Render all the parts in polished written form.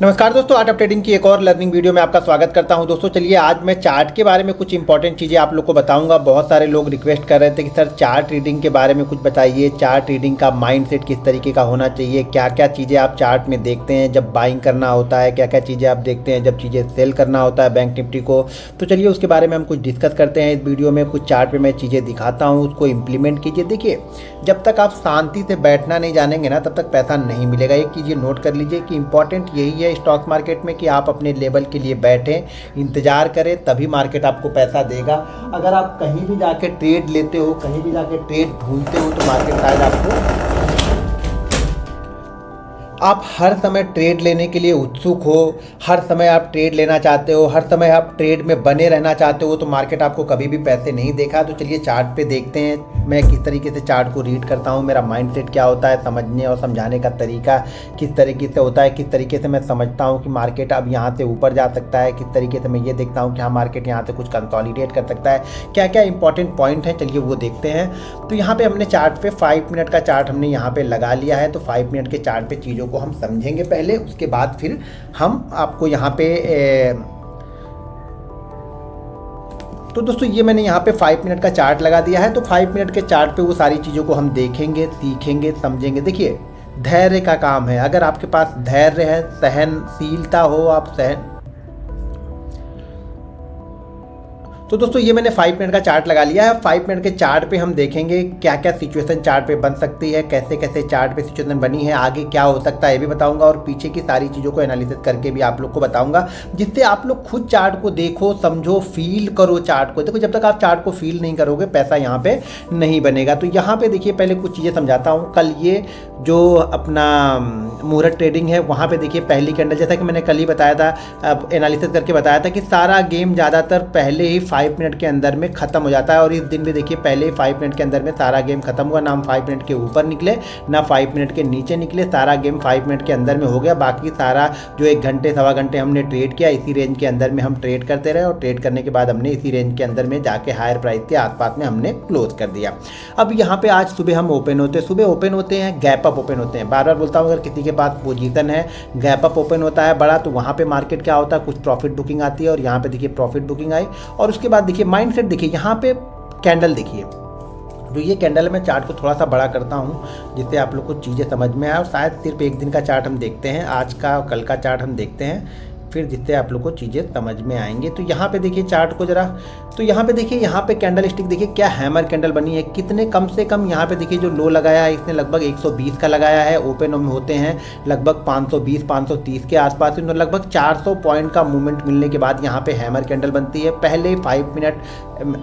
नमस्कार दोस्तों, art of trading की एक और लर्निंग वीडियो में आपका स्वागत करता हूं। दोस्तों चलिए आज मैं चार्ट के बारे में कुछ इंपॉर्टेंट चीज़ें आप लोग को बताऊंगा। बहुत सारे लोग रिक्वेस्ट कर रहे थे कि सर चार्ट रीडिंग के बारे में कुछ बताइए, चार्ट रीडिंग का माइंडसेट किस तरीके का होना चाहिए, क्या क्या चीज़ें आप चार्ट में देखते हैं जब बाइंग करना होता है, क्या क्या चीज़ें आप देखते हैं जब चीज़ें सेल करना होता है बैंक निफ्टी को। तो चलिए उसके बारे में हम कुछ डिस्कस करते हैं इस वीडियो में। कुछ चार्ट पर मैं चीज़ें दिखाता हूँ, उसको इम्प्लीमेंट कीजिए। देखिए जब तक आप शांति से बैठना नहीं जानेंगे ना तब तक पैसा नहीं मिलेगा। एक चीज़ नोट कर लीजिए कि इंपॉर्टेंट यही है स्टॉक मार्केट में कि आप अपने लेवल के लिए बैठें, इंतज़ार करें, तभी मार्केट आपको पैसा देगा। अगर आप कहीं भी जाके ट्रेड लेते हो, कहीं भी जाके ट्रेड ढूंढते हो तो मार्केट शायद आपको, आप हर समय ट्रेड लेने के लिए उत्सुक हो, हर समय आप ट्रेड लेना चाहते हो, हर समय आप ट्रेड में बने रहना चाहते हो तो मार्केट आपको कभी भी पैसे नहीं देगा। तो चलिए चार्ट पे देखते हैं मैं किस तरीके से चार्ट को रीड करता हूँ, मेरा माइंडसेट क्या होता है, समझने और समझाने का तरीका किस तरीके से होता है, किस तरीके से मैं समझता हूँ कि मार्केट अब यहाँ से ऊपर जा सकता है, किस तरीके से मैं ये देखता हूँ कि हाँ मार्केट यहाँ से कुछ कंसोलिडेट कर सकता है, क्या क्या इंपॉर्टेंट पॉइंट है, चलिए वो देखते हैं। तो यहाँ पे हमने चार्ट पे 5 मिनट का चार्ट हमने यहाँ पे लगा लिया है। तो 5 मिनट के चार्ट पे चीज़ों को हम समझेंगे पहले, उसके बाद फिर हम आपको यहाँ पे तो दोस्तों ये मैंने यहाँ पे 5 मिनट का चार्ट लगा दिया है। तो 5 मिनट के चार्ट पे वो सारी चीज़ों को हम देखेंगे, सीखेंगे, समझेंगे। देखिए धैर्य का काम है, अगर आपके पास धैर्य है, सहनशीलता हो, आप सहन। तो दोस्तों ये मैंने 5 मिनट का चार्ट लगा लिया है। 5 मिनट के चार्ट पे हम देखेंगे क्या क्या सिचुएशन चार्ट पे बन सकती है, कैसे कैसे चार्ट पे सिचुएशन बनी है, आगे क्या हो सकता है ये भी बताऊंगा और पीछे की सारी चीज़ों को एनालिसिस करके भी आप लोग को बताऊंगा, जिससे आप लोग खुद चार्ट को देखो, समझो, फील करो चार्ट को। देखो जब तक आप चार्ट को फील नहीं करोगे पैसा यहाँ पे नहीं बनेगा। तो यहाँ पे देखिए पहले कुछ चीज़ें समझाता हूँ। कल ये जो अपना मुहूर्त ट्रेडिंग है वहाँ पे देखिए पहली कैंडल, जैसा कि मैंने कल ही बताया था, एनालिसिस करके बताया था कि सारा गेम ज़्यादातर पहले ही 5 मिनट के अंदर में ख़त्म हो जाता है। और इस दिन भी देखिए पहले ही 5 मिनट के अंदर में सारा गेम खत्म हुआ, ना हम 5 मिनट के ऊपर निकले ना 5 मिनट के नीचे निकले, सारा गेम 5 मिनट के अंदर में हो गया। बाकी सारा जो 1 घंटे सवा घंटे हमने ट्रेड किया, इसी रेंज के अंदर में हम ट्रेड करते रहे और ट्रेड करने के बाद हमने इसी रेंज के अंदर में जाके हायर प्राइस के आसपास में हमने क्लोज कर दिया। अब यहाँ पे आज सुबह हम ओपन होते हैं, सुबह ओपन होते हैं, गैप अप ओपन होते हैं। बार बार बोलता हूँ अगर किसी के पास पोजीशन है, गैप अप ओपन होता है बड़ा, तो वहाँ पे मार्केट क्या होता है, कुछ प्रॉफिट बुकिंग आती है और यहाँ पे देखिए प्रॉफिट बुकिंग आई। और उसके बाद देखिए माइंडसेट, देखिए यहाँ पे कैंडल देखिए, तो ये कैंडल मैं चार्ट को थोड़ा सा बड़ा करता हूँ जिससे आप लोग को चीज़ें समझ में आए। और शायद सिर्फ एक दिन का चार्ट हम देखते हैं, आज का कल का चार्ट हम देखते हैं, फिर जिससे आप लोग को चीज़ें समझ में आएंगे। तो यहाँ पे देखिए चार्ट को जरा, तो यहाँ पे देखिए, यहाँ पे कैंडल स्टिक देखिए क्या हैमर कैंडल बनी है, कितने कम से कम यहाँ पे देखिए जो लो लगाया है इसने लगभग 120 का लगाया है। ओपन में होते हैं लगभग 520-530 के आसपास, तो लगभग 400 पॉइंट का मूवमेंट मिलने के बाद यहाँ पे हैमर कैंडल बनती है। पहले 5 मिनट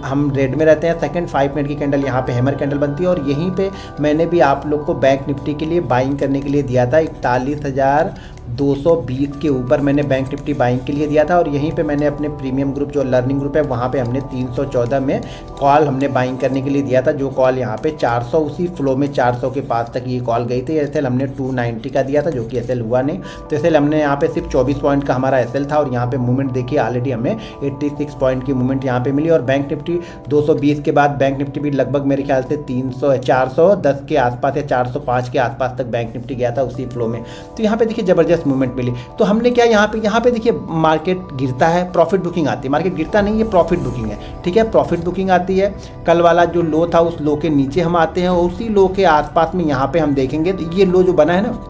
हम रेड में रहते हैं, सेकंड 5 मिनट की कैंडल यहाँ पे हैमर कैंडल बनती है। और यहीं पे मैंने भी आप लोग को बैंक निफ्टी के लिए बाइंग करने के लिए दिया था 41,220 के ऊपर मैंने बैंक निफ्टी बाइंग के लिए दिया था। और यहीं पे मैंने अपने प्रीमियम ग्रुप जो लर्निंग ग्रुप है वहाँ पे हमने 314 में कॉल हमने बाइंग करने के लिए दिया था, जो कॉल यहाँ पे 400 उसी फ्लो में 400 के पास तक ये कॉल गई थी। एसएल हमने 290 का दिया था जो कि एसएल हुआ नहीं, तो एसएल हमने यहाँ पे सिर्फ 24 पॉइंट का हमारा एसएल था। और यहाँ पे मूवमेंट देखिए ऑलरेडी हमें 86 पॉइंट की मूवमेंट यहाँ पे मिली। और बैंक निफ्टी 220 के बाद बैंक निफ्टी भी लगभग मेरे ख्याल से 410 के आसपास या 405 के आसपास तक बैंक निफ्टी गया था उसी फ्लो में। तो यहाँ पे देखिए जबरदस्त मूवमेंट मिली। तो हमने क्या यहाँ पे देखिए मार्केट गिरता है, प्रॉफिट बुकिंग आती है, मार्केट गिरता नहीं, ये प्रॉफिट बुकिंग है, ठीक है, प्रॉफिट बुकिंग आती है। कल वाला जो लो था उस लो के नीचे हम आते हैं और उसी लो के आसपास में यहाँ पे हम देखेंगे तो ये लो जो बना है ना,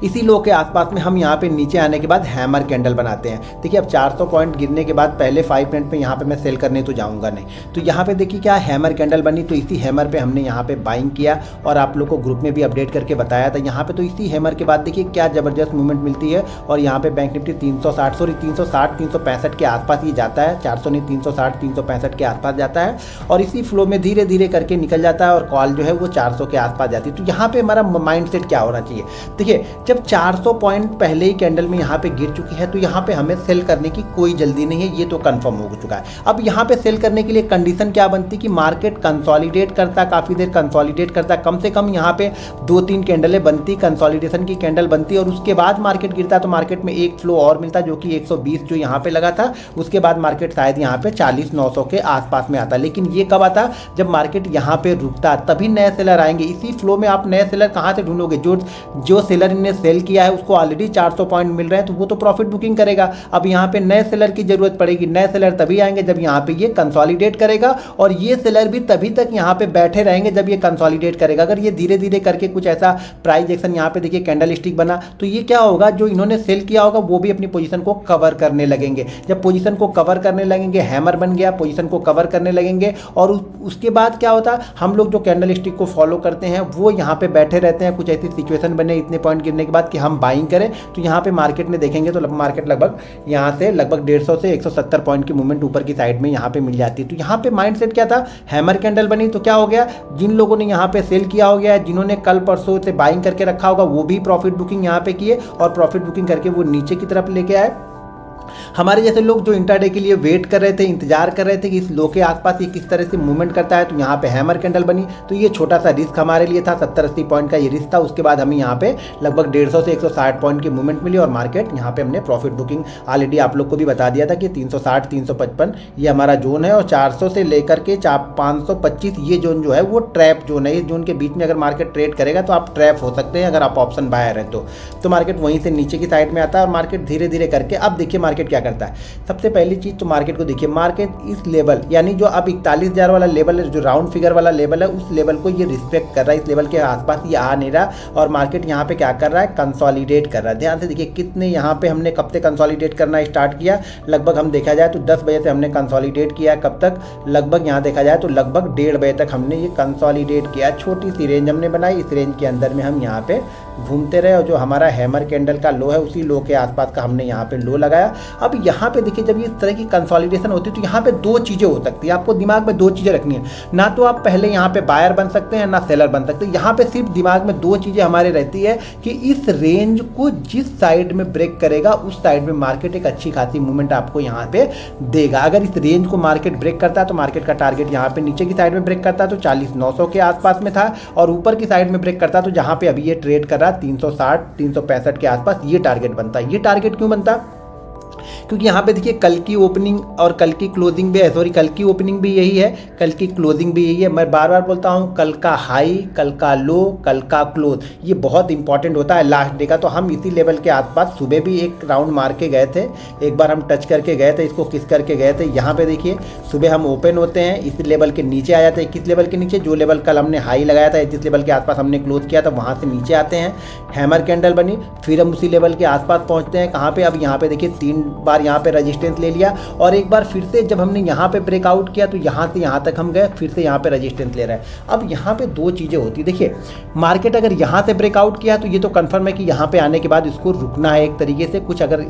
इसी लो के आसपास में हम यहाँ पे नीचे आने के बाद हैमर कैंडल बनाते हैं। देखिए अब 400 पॉइंट गिरने के बाद पहले 5 मिनट पे यहाँ पे मैं सेल करने तो जाऊँगा नहीं, तो यहाँ पे देखिए क्या हैमर कैंडल बनी, तो इसी हैमर पे हमने यहाँ पे बाइंग किया और आप लोग को ग्रुप में भी अपडेट करके बताया था यहाँ पे। तो इसी हैमर के बाद देखिए क्या ज़बरदस्त मूवमेंट मिलती है। और यहाँ पे बैंक निफ्टी 360-365 के आसपास ही जाता है, 400 नहीं 360-365 के आसपास जाता है और इसी फ्लो में धीरे धीरे करके निकल जाता है और कॉल जो है वो 400 के आसपास जाती है। तो यहाँ पे हमारा माइंड सेट क्या होना चाहिए, देखिए जब 400 पॉइंट पहले ही कैंडल में यहाँ पे गिर चुकी है तो यहाँ पे हमें सेल करने की कोई जल्दी नहीं है, ये तो कंफर्म हो चुका है। अब यहाँ पे सेल करने के लिए कंडीशन क्या बनती कि मार्केट कंसोलिडेट करता, काफ़ी देर कंसोलिडेट करता, कम से कम यहाँ पे 2-3 कैंडलें बनती, कंसोलिडेशन की कैंडल बनती और उसके बाद मार्केट गिरता तो मार्केट में एक फ्लो और मिलता जो कि 120 जो यहाँ पे लगा था, उसके बाद मार्केट शायद यहाँ पे 40,900 के आसपास में आता। लेकिन ये कब आता, जब मार्केट यहाँ पे रुकता, तभी नए सेलर आएंगे। इसी फ्लो में आप नए सेलर कहाँ से ढूंढोगे, जो सेलर ने सेल किया है उसको ऑलरेडी 400 पॉइंट मिल रहे हैं, तो वो तो प्रॉफिट बुकिंग करेगा। अब यहाँ पे नए सेलर की जरूरत पड़ेगी, नए सेलर तभी आएंगे जब यहाँ पे ये कंसोलिडेट करेगा, और ये सेलर भी तभी तक यहाँ पे बैठे रहेंगे जब ये कंसोलिडेट करेगा। अगर ये धीरे धीरे करके कुछ ऐसा प्राइस एक्शन यहाँ पे देखिए कैंडल स्टिक बना, तो ये क्या होगा, जो इन्होंने सेल किया होगा वो भी अपनी पोजीशन को कवर करने लगेंगे। जब पोजीशन को कवर करने लगेंगे, हैमर बन गया, पोजीशन को कवर करने लगेंगे, और उसके बाद क्या होता है, हम लोग जो कैंडल स्टिक को फॉलो करते हैं वो यहाँ पे बैठे रहते हैं। कुछ ऐसी सिचुएशन बने इतने पॉइंट गिरने के बाद कि हम बाइंग करें, तो यहाँ पे मार्केट में देखेंगे तो मार्केट लगभग यहाँ से लगभग 150 से 170 पॉइंट की मूवमेंट ऊपर की साइड में यहाँ पे मिल जाती है। तो यहाँ पे माइंडसेट क्या था, हैमर कैंडल बनी, तो क्या हो गया, जिन लोगों ने यहाँ पे सेल किया हो गया, जिन्होंने कल परसों से बाइंग करके रखा होगा, वो भी प्रॉफिट बुकिंग यहाँ पे किए, और प्रॉफिट बुकिंग करके वो नीचे की तरफ लेके आए। हमारे जैसे लोग जो इंट्राडे के लिए वेट कर रहे थे, इंतजार कर रहे थे कि इस लो के आसपास ये किस तरह से मूवमेंट करता है, तो यहाँ पे हैमर कैंडल बनी, तो ये छोटा सा रिस्क हमारे लिए था, 70-80 पॉइंट का ये रिस्क था। उसके बाद हमें यहाँ पे लगभग 150 से 160 पॉइंट की मूवमेंट मिली, और मार्केट यहाँ पे हमने प्रॉफिट बुकिंग ऑलरेडी आप लोग को भी बता दिया था कि 360-355 ये हमारा जोन है, और 400 से लेकर के 525 ये जोन जो है वो ट्रैप जोन है। इस जोन के बीच में अगर मार्केट ट्रेड करेगा तो आप ट्रैप हो सकते हैं, अगर आप ऑप्शन बायर हैं तो मार्केट वहीं से नीचे की साइड में आता है, और मार्केट धीरे धीरे करके अब देखिए मार्केट क्या करता है। सबसे पहली चीज तो मार्केट को देखिए, मार्केट इस लेवल यानी जो अब 41,000 वाला लेवल है, जो राउंड फिगर वाला लेवल है, उस लेवल को ये रिस्पेक्ट कर रहा है। इस लेवल के आसपास ये आ नहीं रहा, और मार्केट यहाँ पे क्या कर रहा है, कंसोलिडेट कर रहा है। ध्यान से देखिए कितने यहाँ पे हमने कब से कंसोलिडेट करना स्टार्ट किया, लगभग हम देखा जाए तो 10 बजे से हमने कंसोलिडेट किया। कब तक, लगभग यहाँ देखा जाए तो लगभग 1:30 बजे तक हमने ये कंसोलिडेट किया। छोटी सी रेंज हमने बनाई, इस रेंज के अंदर में हम यहाँ पे घूमते रहे, और जो हमारा हैमर कैंडल का लो है उसी लो के आसपास का हमने यहाँ पे लो लगाया। अब यहाँ पे देखिए जब इस तरह की कंसोलिडेशन होती है तो यहाँ पे दो चीज़ें हो सकती है, आपको दिमाग में दो चीज़ें रखनी है, ना तो आप पहले यहाँ पे बायर बन सकते हैं ना सेलर बन सकते हैं। यहाँ पे सिर्फ दिमाग में दो चीज़ें हमारे रहती है कि इस रेंज को जिस साइड में ब्रेक करेगा उस साइड में मार्केट एक अच्छी खासी मूवमेंट आपको यहाँ पे देगा। अगर इस रेंज को मार्केट ब्रेक करता है तो मार्केट का टारगेट यहाँ पे नीचे की साइड में ब्रेक करता है तो 40,900 के आसपास में था, और ऊपर की साइड में ब्रेक करता है तो जहाँ पे अभी ये ट्रेड कर रहा है 360-365 के आसपास ये टारगेट बनता है। ये टारगेट क्यों बनता है, क्योंकि यहाँ पे देखिए कल की ओपनिंग और कल की क्लोजिंग भी है, सॉरी कल की ओपनिंग भी यही है, कल की क्लोजिंग भी यही है। मैं बार बार बोलता हूँ कल का हाई, कल का लो, कल का क्लोज, ये बहुत इंपॉर्टेंट होता है लास्ट डे का। तो हम इसी लेवल के आसपास सुबह भी एक राउंड मार के गए थे, एक बार हम टच करके गए थे, इसको किस करके गए थे। यहाँ पे देखिए सुबह हम ओपन होते हैं, इस लेवल के नीचे आ जाते हैं। किस लेवल के नीचे, जो लेवल कल हमने हाई लगाया था, जिस लेवल के आसपास हमने क्लोज किया था वहाँ से नीचे आते हैं। हैमर कैंडल बनी, फिर हम उसी लेवल के आसपास पहुँचते हैं। कहाँ पे, अब यहाँ पे देखिए 3 बार यहाँ पे रेजिस्टेंस ले लिया, और एक बार फिर से जब हमने यहाँ पे ब्रेकआउट किया तो यहाँ से यहाँ तक हम गए, फिर से यहाँ पे रेजिस्टेंस ले रहा है। अब यहाँ पे दो चीज़ें होती है, देखिए मार्केट अगर यहाँ से ब्रेकआउट किया तो ये तो कंफर्म है कि यहाँ पे आने के बाद इसको रुकना है एक तरीके से। कुछ अगर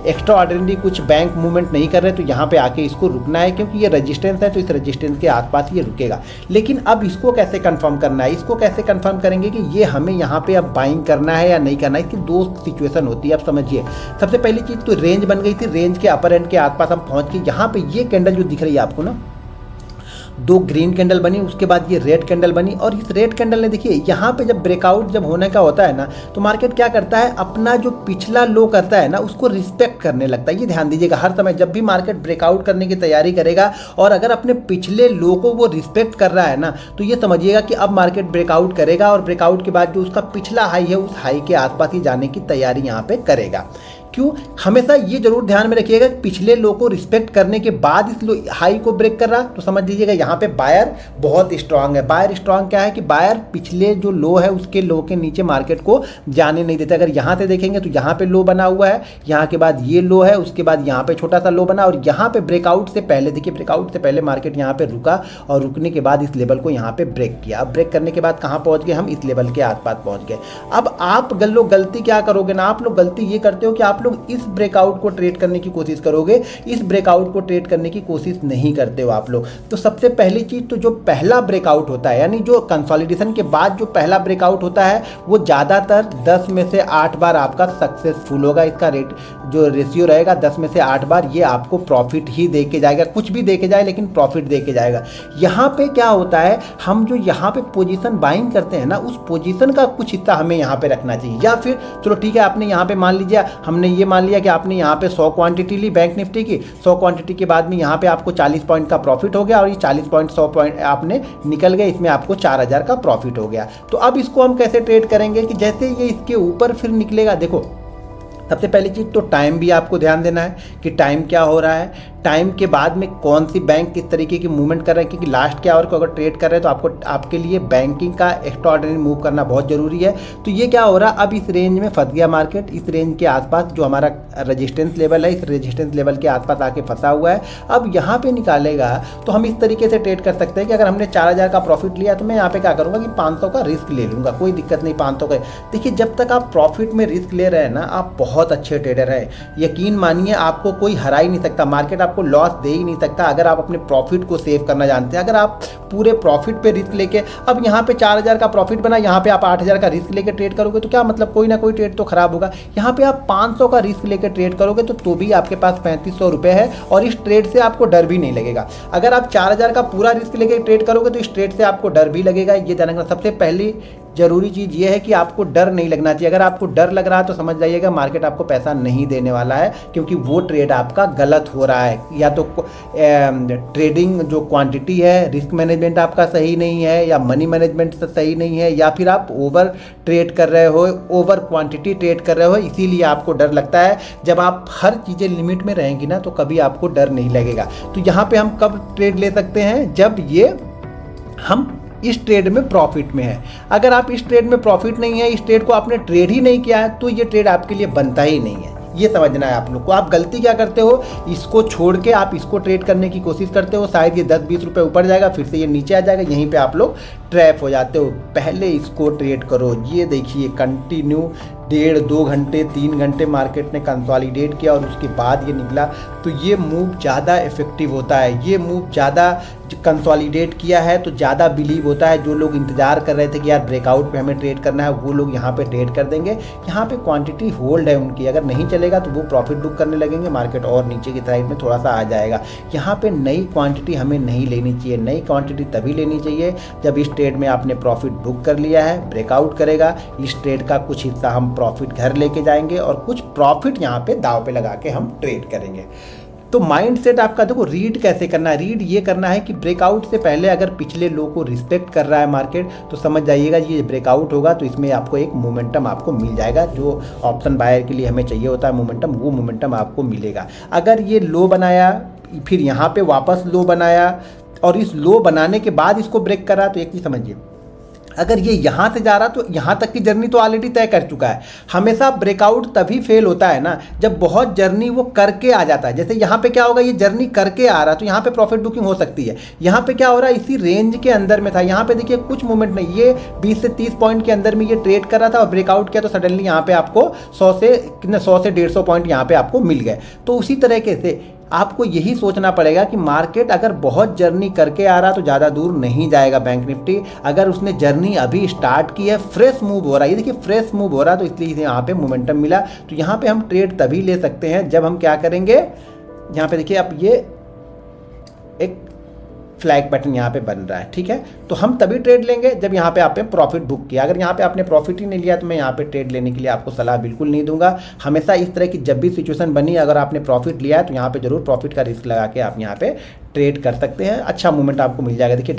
एक्स्ट्रा ऑर्डिनरी कुछ बैंक मूवमेंट नहीं कर रहे तो यहाँ पे आके इसको रुकना है, क्योंकि ये रेजिस्टेंस है तो इस रेजिस्टेंस के आसपास ये रुकेगा। लेकिन अब इसको कैसे कंफर्म करना है, इसको कैसे कंफर्म करेंगे कि ये हमें यहाँ पे अब बाइंग करना है या नहीं करना है, इसकी दो सिचुएशन होती है। अब समझिए, सबसे पहली चीज़ तो रेंज बन गई थी, रेंज के अपर एंड के आसपास हम पहुँच के यहाँ पे ये कैंडल जो दिख रही है आपको ना, 2 ग्रीन कैंडल बनी, उसके बाद ये रेड कैंडल बनी, और इस रेड कैंडल ने देखिए यहाँ पे जब ब्रेकआउट जब होने का होता है ना तो मार्केट क्या करता है, अपना जो पिछला लो करता है ना उसको रिस्पेक्ट करने लगता है। ये ध्यान दीजिएगा, हर समय जब भी मार्केट ब्रेकआउट करने की तैयारी करेगा और अगर अपने पिछले लो को वो रिस्पेक्ट कर रहा है ना, तो ये समझिएगा कि अब मार्केट ब्रेकआउट करेगा, और ब्रेकआउट के बाद जो उसका पिछला हाई है उस हाई के आसपास ही जाने की तैयारी यहाँ पे करेगा। क्यों, हमेशा ये जरूर ध्यान में रखिएगा पिछले लो को रिस्पेक्ट करने के बाद इस लो हाई को ब्रेक कर रहा, तो समझ लीजिएगा यहाँ पे बायर बहुत स्ट्रांग है। बायर स्ट्रांग क्या है कि बायर पिछले जो लो है उसके लो के नीचे मार्केट को जाने नहीं देता। अगर यहाँ से देखेंगे तो यहाँ पे लो बना हुआ है, यहाँ के बाद ये लो है, उसके बाद यहाँ पे छोटा सा लो बना, और यहाँ पे ब्रेकआउट से पहले देखिए, ब्रेकआउट से पहले मार्केट यहाँ पे रुका, और रुकने के बाद इस लेवल को यहाँ पे ब्रेक किया। अब ब्रेक करने के बाद कहाँ पहुँच गए हम, इस लेवल के आसपास पहुँच गए। अब आप लोग गलती क्या करोगे ना, आप लोग गलती ये करते हो कि आप लोग इस ब्रेकआउट को ट्रेड करने की कोशिश करोगे, इस ब्रेकआउट को ट्रेड करने की कोशिश नहीं करते हो आप लोग। तो सबसे पहली चीज तो जो पहला ब्रेकआउट होता है, यानी जो कंसोलिडेशन के बाद जो पहला ब्रेकआउट होता है, वो ज़्यादातर 10 में से 8 बार आपका सक्सेसफुल होगा। इसका रेट जो रेशियो रहेगा 10 में से 8 बार ये आपको प्रॉफिट ही दे के जाएगा, कुछ भी दे के जाए लेकिन प्रॉफिट दे के जाएगा। यहाँ पे क्या होता है, हम जो यहाँ पे पोजीशन बाइंग करते हैं ना, उस पोजीशन का कुछ हिस्सा हमें यहाँ पे रखना चाहिए। या फिर चलो ठीक है, आपने यहाँ पे मान लीजिए हमने हमने ये मान लिया कि आपने यहाँ पे 100 क्वांटिटी ली बैंक निफ्टी की, 100 क्वांटिटी के बाद में यहाँ पे आपको 40 पॉइंट का प्रॉफिट हो गया और ये 40 पॉइंट 100 पॉइंट आपने निकल गए, इसमें आपको 4000 का प्रॉफिट हो गया। तो अब इसको हम कैसे ट्रेड करेंगे कि जैसे ये इसके ऊपर फिर निकलेगा, देखो सबसे पहली चीज़ तो टाइम भी आपको ध्यान देना है कि टाइम क्या हो रहा है, टाइम के बाद में कौन सी बैंक किस तरीके की मूवमेंट कर रहा है, क्योंकि लास्ट के आवर को अगर ट्रेड कर रहे हैं तो आपको आपके लिए बैंकिंग का एक्स्ट्राऑर्डिनरी मूव करना बहुत ज़रूरी है। तो ये क्या हो रहा है, अब इस रेंज में फंस गया मार्केट, इस रेंज के आसपास जो हमारा रेजिस्टेंस लेवल है, इस रेजिस्टेंस लेवल के आसपास आके फंसा हुआ है। अब यहाँ पे निकालेगा तो हम इस तरीके से ट्रेड कर सकते हैं कि अगर हमने 4000 का प्रॉफिट लिया तो मैं यहाँ पे क्या करूँगा कि 500 का रिस्क ले लूँगा, कोई दिक्कत नहीं 500 का। देखिए जब तक आप प्रॉफिट में रिस्क ले रहे हैं ना, आप बहुत अच्छे ट्रेडर हैं, यकीन मानिए आपको कोई हरा ही नहीं सकता, मार्केट आपको लॉस दे ही नहीं सकता अगर आप अपने प्रॉफिट को सेव करना जानते हैं। अगर आप पूरे प्रॉफिट पे रिस्क लेके, अब यहाँ पे 4000 का प्रॉफिट बना, यहाँ पे आप 8000 का रिस्क लेके ट्रेड करोगे तो क्या मतलब, कोई ना कोई ट्रेड तो खराब होगा। यहाँ पे आप 500 का रिस्क लेके ट्रेड करोगे तो भी आपके पास 3500 रुपये है और इस ट्रेड से आपको डर भी नहीं लगेगा। अगर आप 4000 का पूरा रिस्क लेके ट्रेड करोगे तो इस ट्रेड से आपको डर भी लगेगा। ये ध्यान रखना, सबसे पहली जरूरी चीज़ ये है कि आपको डर नहीं लगना चाहिए। अगर आपको डर लग रहा है तो समझ जाइएगा मार्केट आपको पैसा नहीं देने वाला है, क्योंकि वो ट्रेड आपका गलत हो रहा है। या तो ट्रेडिंग जो क्वांटिटी है, रिस्क मैनेजमेंट आपका सही नहीं है, या मनी मैनेजमेंट सही नहीं है, या फिर आप ओवर ट्रेड कर रहे हो, ओवर क्वांटिटी ट्रेड कर रहे हो, इसीलिए आपको डर लगता है। जब आप हर चीज़ें लिमिट में रहेंगी ना तो कभी आपको डर नहीं लगेगा। तो यहाँ पे हम कब ट्रेड ले सकते हैं, जब ये हम इस ट्रेड में प्रॉफिट में है। अगर आप इस ट्रेड में प्रॉफिट नहीं है, इस ट्रेड को आपने ट्रेड ही नहीं किया है, तो ये ट्रेड आपके लिए बनता ही नहीं है। ये समझना है आप लोग को। आप गलती क्या करते हो, इसको छोड़ के आप इसको ट्रेड करने की कोशिश करते हो, शायद ये 10-20 रुपये ऊपर जाएगा, फिर से ये नीचे आ जाएगा, यहीं पे आप लोग ट्रैप हो जाते हो। पहले इसको ट्रेड करो। ये देखिए कंटिन्यू 1.5-2 घंटे 3 घंटे मार्केट ने कंसोलिडेट किया और उसके बाद ये निकला, तो ये मूव ज़्यादा इफेक्टिव होता है। ये मूव ज़्यादा कंसोलिडेट किया है तो ज़्यादा बिलीव होता है। जो लोग इंतजार कर रहे थे कि यार ब्रेकआउट पे हमें ट्रेड करना है, वो लोग यहाँ पे ट्रेड कर देंगे। यहाँ पे क्वांटिटी होल्ड है उनकी, अगर नहीं चलेगा तो वो प्रॉफिट बुक करने लगेंगे, मार्केट और नीचे की साइड में थोड़ा सा आ जाएगा। यहाँ पे नई क्वांटिटी हमें नहीं लेनी चाहिए। नई क्वांटिटी तभी लेनी चाहिए जब इस ट्रेड में आपने प्रॉफिट बुक कर लिया है, ब्रेकआउट करेगा, इस ट्रेड का कुछ हिस्सा हम प्रॉफिट घर लेके जाएंगे और कुछ प्रॉफिट यहाँ पे दाव पे लगा के हम ट्रेड करेंगे। तो माइंड सेट आपका देखो, रीड कैसे करना है। रीड ये करना है कि ब्रेकआउट से पहले अगर पिछले लो को रिस्पेक्ट कर रहा है मार्केट, तो समझ जाइएगा ये ब्रेकआउट होगा तो इसमें आपको एक मोमेंटम आपको मिल जाएगा। जो ऑप्शन बायर के लिए हमें चाहिए होता है मोमेंटम, वो मोमेंटम आपको मिलेगा। अगर ये लो बनाया, फिर यहाँ पे वापस लो बनाया और इस लो बनाने के बाद इसको ब्रेक करा, तो एक चीज़ समझिए, अगर ये यहाँ से जा रहा तो यहाँ तक की जर्नी तो ऑलरेडी तय कर चुका है। हमेशा ब्रेकआउट तभी फेल होता है ना जब बहुत जर्नी वो करके आ जाता है। जैसे यहाँ पे क्या होगा, ये जर्नी करके आ रहा तो यहाँ पे प्रॉफिट बुकिंग हो सकती है। यहाँ पे क्या हो रहा है, इसी रेंज के अंदर में था, यहाँ पे देखिए कुछ मूवमेंट नहीं, ये 20 से 30 पॉइंट के अंदर में ये ट्रेड कर रहा था और ब्रेकआउट किया तो सडनली यहाँ पे आपको 100 से 150 पॉइंट यहाँ पे आपको मिल गए। तो उसी तरीके से आपको यही सोचना पड़ेगा कि मार्केट अगर बहुत जर्नी करके आ रहा तो ज़्यादा दूर नहीं जाएगा बैंक निफ्टी। अगर उसने जर्नी अभी स्टार्ट की है, फ्रेश मूव हो रहा है, ये देखिए फ्रेश मूव हो रहा है, तो इसलिए इसे यहाँ पे मोमेंटम मिला। तो यहाँ पे हम ट्रेड तभी ले सकते हैं जब हम क्या करेंगे, यहाँ पे देखिए अब ये एक फ्लैग बटन यहाँ पे बन रहा है, ठीक है। तो हम तभी ट्रेड लेंगे जब यहाँ पे आपने प्रॉफिट बुक किया। अगर यहाँ पे आपने प्रॉफिट ही नहीं लिया तो मैं यहाँ पे ट्रेड लेने के लिए आपको सलाह बिल्कुल नहीं दूंगा। हमेशा इस तरह की जब भी सिचुएशन बनी, अगर आपने प्रॉफिट लिया है तो यहाँ पे जरूर प्रॉफिट का रिस्क लगा के आप यहाँ पे ट्रेड कर सकते हैं। अच्छा मूवमेंट आपको मिल जाएगा। देखिए